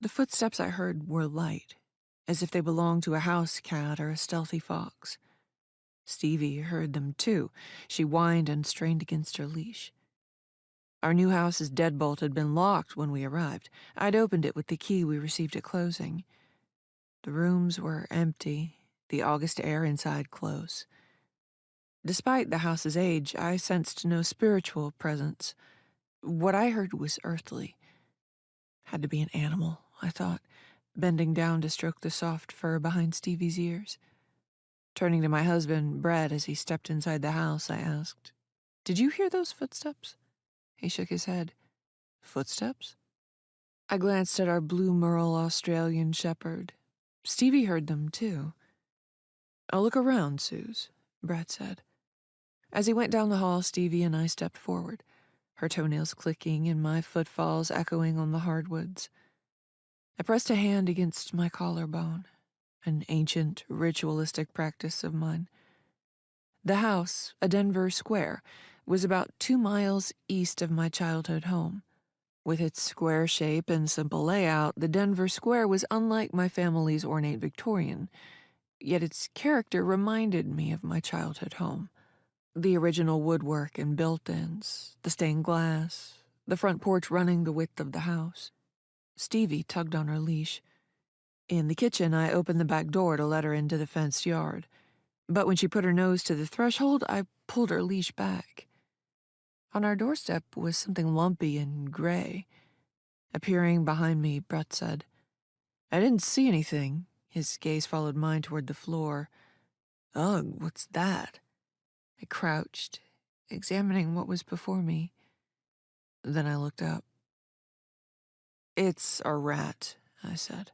The footsteps I heard were light, as if they belonged to a house cat or a stealthy fox. Stevie heard them too. She whined and strained against her leash. Our new house's deadbolt had been locked when we arrived. I'd opened it with the key we received at closing. The rooms were empty, the August air inside close. Despite the house's age, I sensed no spiritual presence. What I heard was earthly. Had to be an animal, I thought, bending down to stroke the soft fur behind Stevie's ears. Turning to my husband, Brett, as he stepped inside the house, I asked, "Did you hear those footsteps?" He shook his head. "Footsteps?" I glanced at our blue merle Australian shepherd. Stevie heard them, too. "I'll look around, Suze," Brett said. As he went down the hall, Stevie and I stepped forward, her toenails clicking and my footfalls echoing on the hardwoods. I pressed a hand against my collarbone, an ancient, ritualistic practice of mine. The house, a Denver square, was about 2 miles east of my childhood home. With its square shape and simple layout, the Denver square was unlike my family's ornate Victorian, yet its character reminded me of my childhood home. The original woodwork and built-ins, the stained glass, the front porch running the width of the house. Stevie tugged on her leash. In the kitchen, I opened the back door to let her into the fenced yard. But when she put her nose to the threshold, I pulled her leash back. On our doorstep was something lumpy and gray. Appearing behind me, Brett said, "I didn't see anything." His gaze followed mine toward the floor. "Ugh, what's that?" I crouched, examining what was before me. Then I looked up. "It's a rat," I said.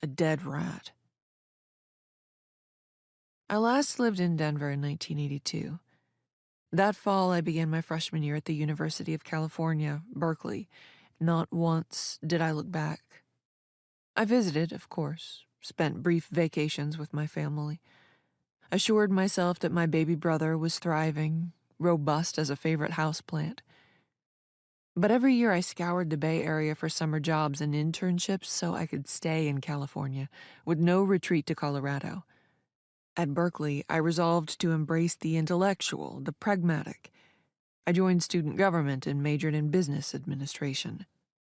"A dead rat." I last lived in Denver in 1982. That fall, I began my freshman year at the University of California, Berkeley. Not once did I look back. I visited, of course, spent brief vacations with my family, assured myself that my baby brother was thriving, robust as a favorite houseplant. But every year I scoured the Bay Area for summer jobs and internships so I could stay in California, with no retreat to Colorado. At Berkeley, I resolved to embrace the intellectual, the pragmatic. I joined student government and majored in business administration.